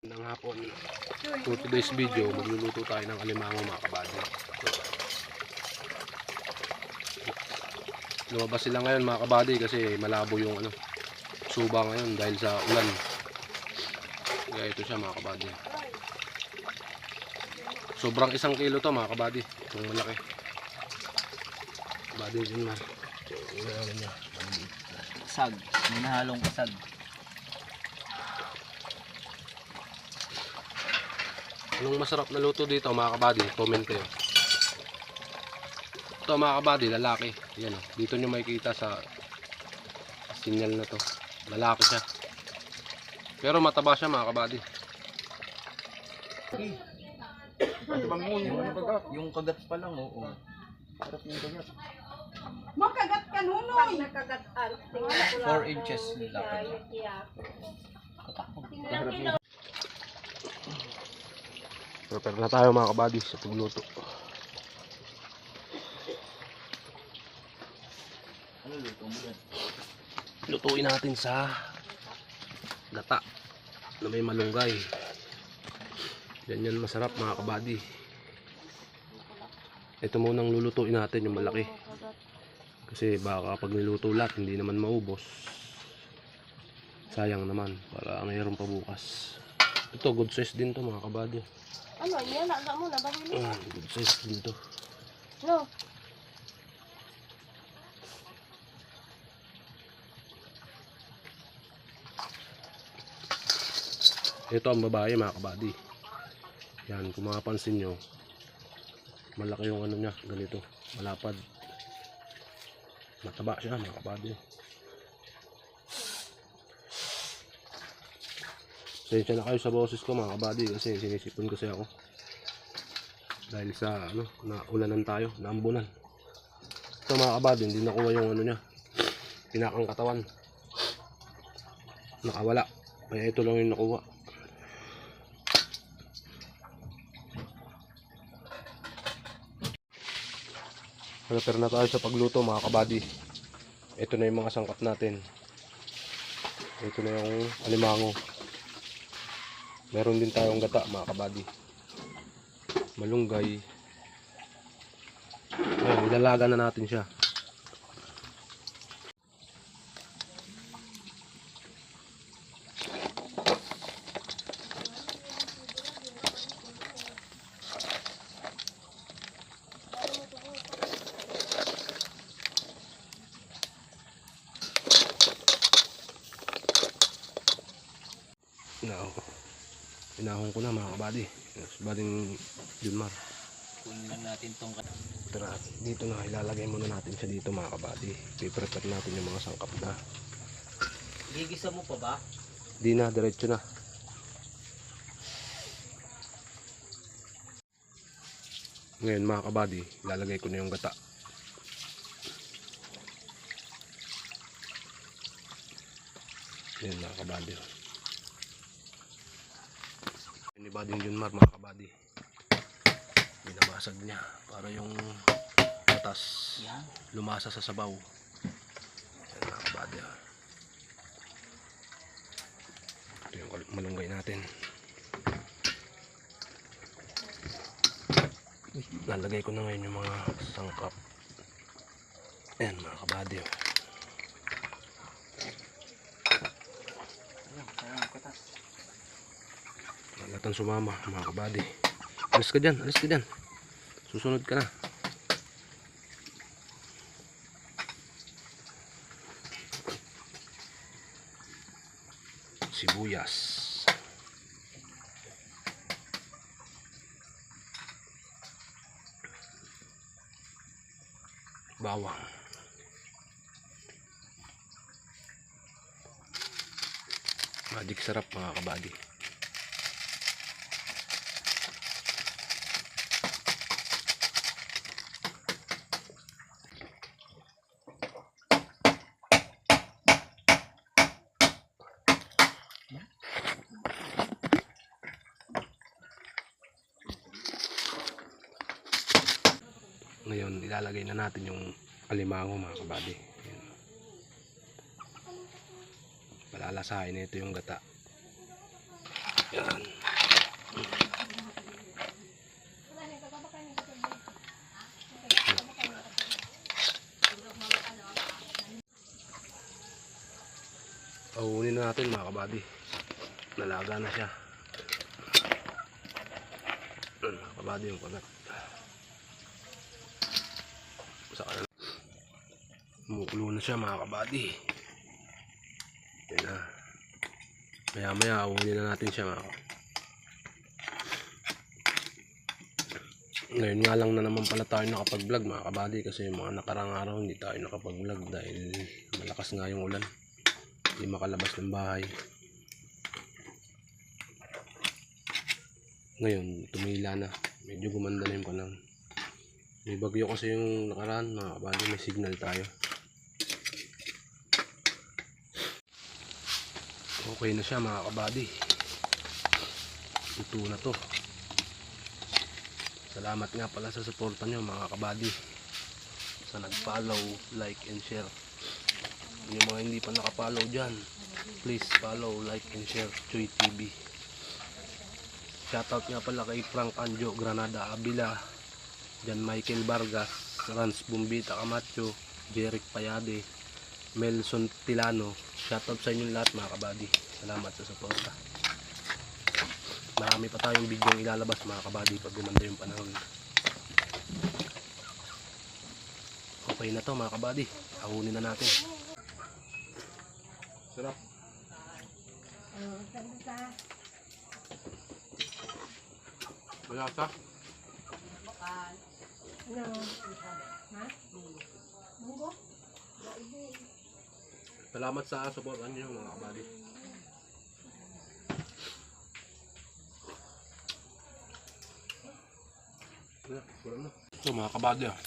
Ng hapon. For today's video, magluluto tayo ng alimango mga kabady. Lumabas sila ngayon mga kabady kasi malabo yung suba ngayon dahil sa ulan. Kaya ito siya mga kabady. Sobrang 1 kilo to mga kabady. Itong malaki. Kabady din man. Ano niya? Kasag. May nahalong kasag. Anong masarap na luto dito mga kabady? Comment kayo. Ito mga kabady, lalaki. Yan, dito nyo makikita sa sinyal na to. Lalaki siya. Pero mataba siya mga kabady. Yung kagat pa lang, oo. Sarap yung kagat. Makagat ka nunoy. Nakagat 4 inches lapad. Prepare na tayo mga kabady sa pagluto. Ano luto mo yan? Lutuin natin sa gata na may malunggay. Yan masarap mga kabady. Ito munang lulutuin natin yung malaki. Kasi baka pag niluto lahat hindi naman maubos. Sayang naman para mayroon pa bukas. Ito good size din to mga kabady. Ano, yan na mo na bahili. Good size din to. No. Ito ang babae mga kabady. Yan, kung mapapansin nyo, malaki yung niya, ganito, malapad. Mataba siya mga kabady. Sensya na kayo sa boses ko mga kabady kasi sinisipon kasi ako. Dahil sa na ulanan tayo, naambunan. Ito mga kabady, hindi nakuha yung niya, pinakang katawan. Nakawala. Kaya ito lang yung nakuha. Prepare na tayo sa pagluto mga kabady. Ito na yung mga sangkap natin. Ito na yung alimango. Meron din tayong gata mga kabady. Malunggay. Ayan, ilalaga na natin siya. Pinahon ko na mga kabady. Bading Junmar. Kunin lang natin tong Tara, dito na ilalagay muna natin siya dito mga kabady. I-prepare natin yung mga sangkap na. gigisa mo pa ba? Di na, diretso na. Ngayon mga kabady, ilalagay ko na yung gata. Yan mga kabady. Ni Bading Junmar mga kabady. Binabasag niya para yung gatas lumasa sa sabaw. Yan mga kabady. Ito yung malunggay natin. Lalagay ko na ngayon yung mga sangkap. Ayan mga kabady. Lahat sumama mga kabady. Alis ka dyan, alis ka dyan. Susunod ka na. Sibuyas. Bawang. Magic sarap mga kabady. Ngayon ilalagay na natin yung alimango mga kabady. Palalasahin na ito yung gata. Yan. Ahunin na natin mga kabady. Nalaga na siya. Mga kabady yung kagat. Saka na. Mumukulo na siya mga kabady. Yan na. Maya maya ahunin na natin siya mga kabady. Ngayon nga lang na naman pala tayo nakapag-vlog mga kabady kasi mga nakarang araw hindi tayo nakapag-vlog dahil malakas nga yung ulan. Hindi makalabas ng bahay. Ngayon tumila na. Medyo gumanda na yung panahon. May bagyo kasi yung nakaraan mga kabady, may signal tayo. Okay na siya mga kabady. Ito na to. Salamat nga pala sa suporta nyo mga kabady, sa nag-follow, like and share. Yung mga hindi pa nakapollow dyan, please follow, like and share Choy TV. Shoutout nga pala kay Frank Anjo Granada Abila, Jan Michael Vargas, Rans Bumbita Camacho, Jeric Payade, Melson Tilano. Shoutout sa inyong lahat mga kabady. Salamat sa suporta. Marami pa tayong video ilalabas mga kabady pag gumanda yung panahon. Okay na to mga kabady. Ahunin na natin. Sarap. Malasa. Salamat sa suportan niyo mga kabady. Ito mga kabady ah.